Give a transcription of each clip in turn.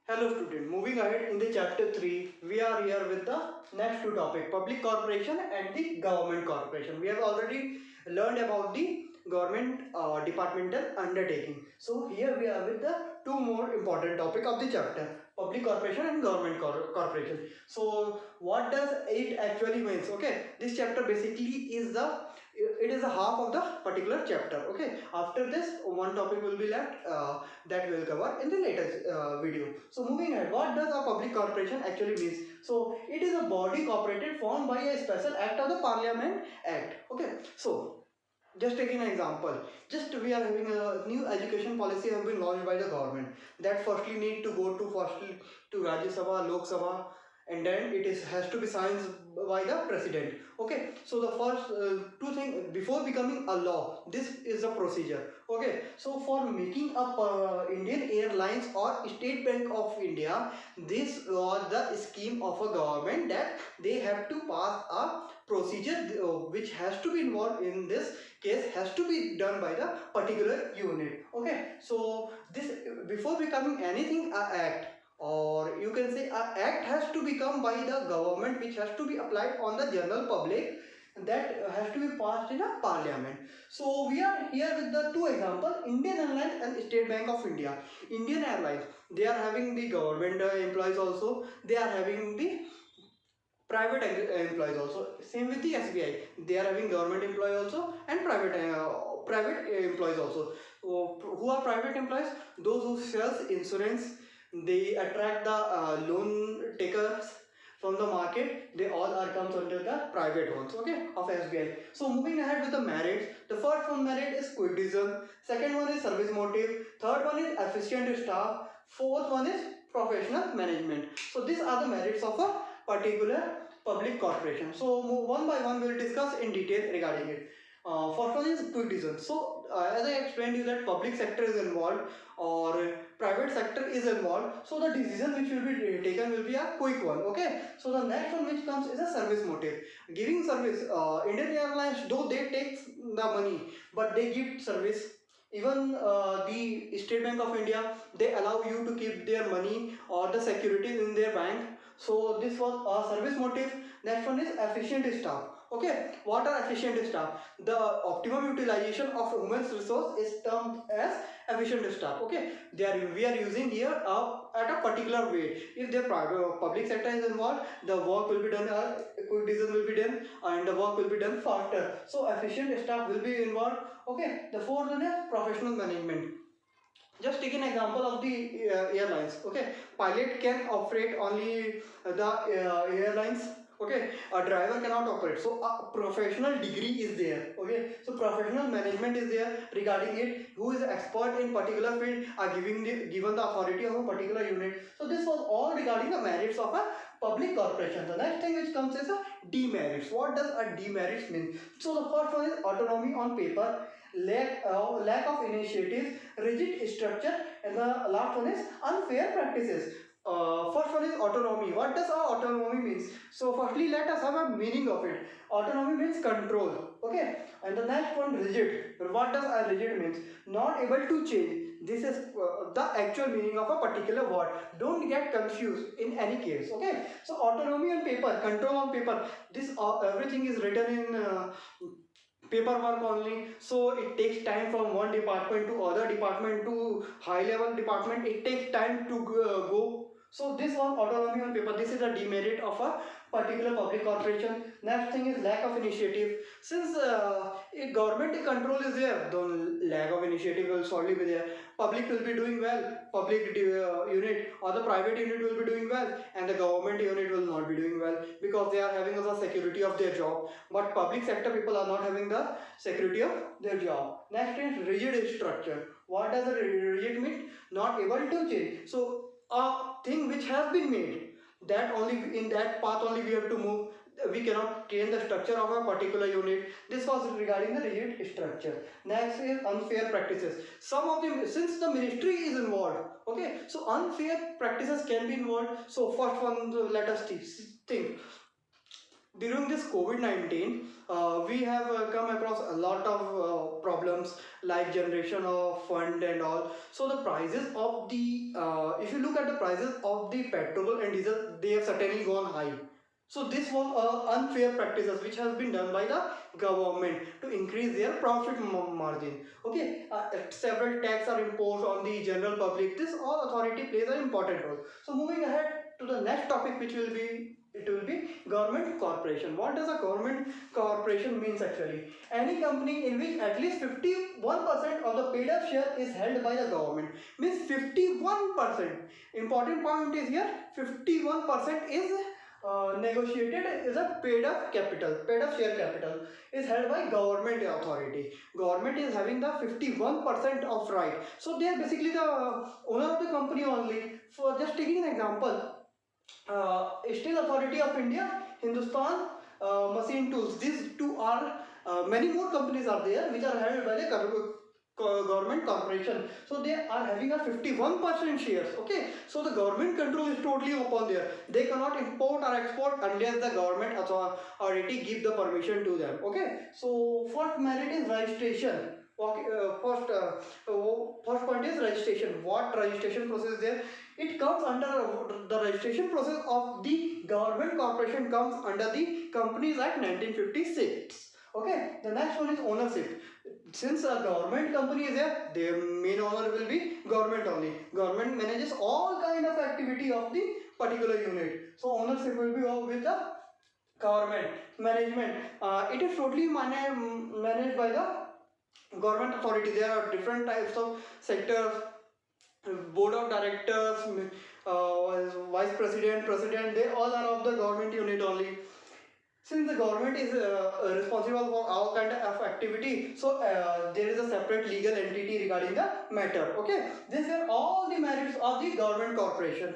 Hello student, moving ahead in the chapter 3, we are here with the next two topic, public corporation and the government corporation. We have already learned about the government departmental undertaking. So here we are with the two more important topic of the chapter, public corporation and government corporation. So what does it actually means? Okay, this chapter basically is it is a half of the particular chapter. Okay, after this one topic will be left that we will cover in the latest video. So moving ahead, what does a public corporation actually means? So it is a body corporated formed by a special act of the Parliament Act. Okay, so just taking an example, just we are having a new education policy have been launched by the government that firstly need to go to Rajya Sabha, Lok Sabha, and then it is has to be signed by the president. Okay, so the first two things before becoming a law, this is a procedure. Okay, so for making up Indian Airlines or State Bank of India, this was the scheme of a government that they have to pass a procedure which has to be involved in this case has to be done by the particular unit. Okay, so this before becoming anything a act, or you can say a act has to become by the government which has to be applied on the general public, that has to be passed in a parliament. So we are here with the two examples, Indian Airlines and State Bank of India. Indian Airlines, they are having the government employees also, they are having the private employees also. Same with the SBI, they are having government employee also and private employees also. So, who are private employees? Those who sells insurance, they attract the loan takers from the market, they all are comes under the private ones, okay, of SBI. So moving ahead with the merits, the first one merit is quick decision, second one is service motive, third one is efficient staff, fourth one is professional management. So these are the merits of a particular public corporation. So one by one we will discuss in detail regarding it. First one is quick decision. So as I explained you that public sector is involved or private sector is involved, so the decision which will be taken will be a quick one. Okay, so the next one which comes is a service motive, giving service. Indian Airlines, though they take the money but they give service. Even the State Bank of India, they allow you to keep their money or the securities in their bank. So this was a service motive. Next one is efficient staff. Okay, what are efficient staff? The optimum utilization of human resource is termed as efficient staff. Okay, we are using here at a particular way. If the private public sector is involved, the work will be done, quick decision will be done, and the work will be done faster. So efficient staff will be involved. Okay, the fourth one is professional management. Just take an example of the airlines. Okay, pilot can operate only the airlines. Okay, a driver cannot operate, so a professional degree is there. Okay, so professional management is there regarding it, who is expert in particular field are given the authority of a particular unit. So this was all regarding the merits of a public corporation. The next thing which comes is a demerits. What does a demerits mean? So the first one is autonomy on paper, lack of initiative, rigid structure, and the last one is unfair practices. First one is autonomy. What does autonomy means? So firstly let us have a meaning of it. Autonomy means control. Okay, and the next one, rigid. What does a rigid means? Not able to change. This is the actual meaning of a particular word. Don't get confused in any case. Okay, so autonomy on paper, control on paper, this everything is written in paperwork only, so it takes time from one department to other department to high level department, it takes time to go. So this one autonomy on paper, this is a demerit of a particular public corporation. Next thing is lack of initiative. Since a government control is there, the lack of initiative will surely be there. Public will be doing well, public unit or the private unit will be doing well, and the government unit will not be doing well because they are having the security of their job, but public sector people are not having the security of their job. Next is rigid structure. What does a rigid mean? Not able to change. So a thing which has been made, that only in that path only we have to move, we cannot change the structure of a particular unit. This was regarding the rigid structure. Next is unfair practices. Some of them, since the ministry is involved, okay, so unfair practices can be involved. So first one, let us think, during this COVID-19, we have come across a lot of problems like generation of fund and all. So the prices of the, if you look at the prices of the petrol and diesel, they have certainly gone high. So this was unfair practices which has been done by the government to increase their profit margin. Okay, several tax are imposed on the general public. This all authority plays an important role. So moving ahead to the next topic, which will be, it will be government corporation. What does a government corporation means actually? Any company in which at least 51% of the paid up share is held by the government. Means 51%. Important point is here, 51% is negotiated is a paid up capital, paid up share capital is held by government authority. Government is having the 51% of right. So they are basically the owner of the company only. For just taking an example, Steel Authority of India, Hindustan Machine Tools. These two are many more companies are there which are held by the government corporation. So they are having a 51% shares. Okay, so the government control is totally upon there. They cannot import or export unless the government authority give the permission to them. Okay, so first merit is registration. Okay, first point is registration. What registration process is there? It comes under the registration process of the government corporation comes under the Companies Act 1956. Okay, the next one is ownership. Since a government company is there, their main owner will be government only. Government manages all kind of activity of the particular unit. So ownership will be with the government. Management, it is totally managed by the government authority. There are different types of sectors, board of directors, vice president, president, they all are of the government unit only. Since the government is responsible for all kind of activity, so there is a separate legal entity regarding the matter. Okay, these are all the merits of the government corporation.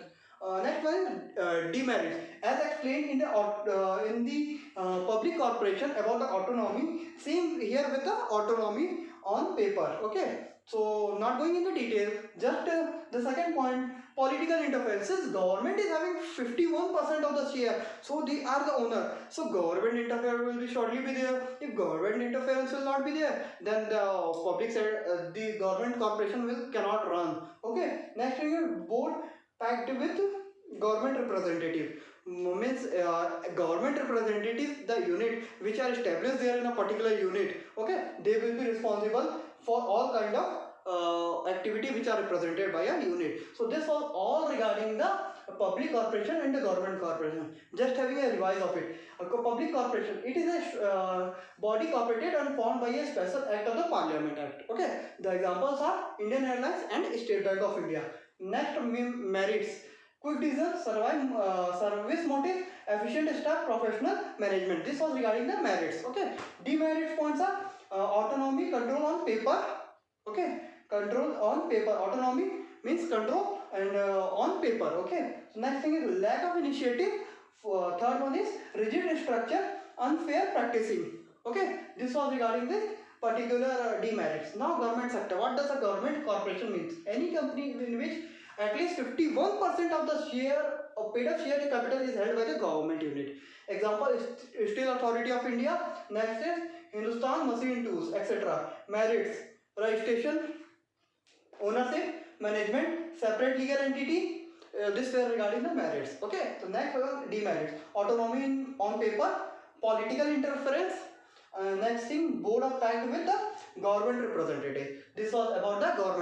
Next one is demerits. As explained in the public corporation about the autonomy, same here with the autonomy on paper. Okay, so not going into detail, just the second point, political interferences. Government is having 51% of the share, so they are the owner. So government interference will be shortly be there. If government interference will not be there, then the the government corporation will cannot run. Okay, next thing is board packed with government representative. Means government representative, the unit which are established there in a particular unit. Okay, they will be responsible for all kind of activity which are represented by a unit. So this was all regarding the public corporation and the government corporation. Just having a revise of it. A public corporation, it is a body corporated and formed by a special act of the Parliament Act. Okay, the examples are Indian Airlines and State Bank of India. Next, merits: quick decision, service motive, efficient staff, professional management. This was regarding the merits. Okay, demerits points are autonomy, control on paper. Okay, control on paper. Autonomy means control and on paper. Okay, so next thing is lack of initiative. Third one is rigid structure, unfair practicing. Okay, this was regarding this particular demerits. Now government sector. What does a government corporation means? Any company in which at least 51% of the share of paid up share capital is held by the government unit. Example is Steel Authority of India. Next is Hindustan Machine Tools, etc. Merits: registration, ownership, management, separate legal entity. This were regarding the merits. Okay, so next one, demerits: autonomy on paper, political interference. Next thing, board of pact with the government representative. This was about the government.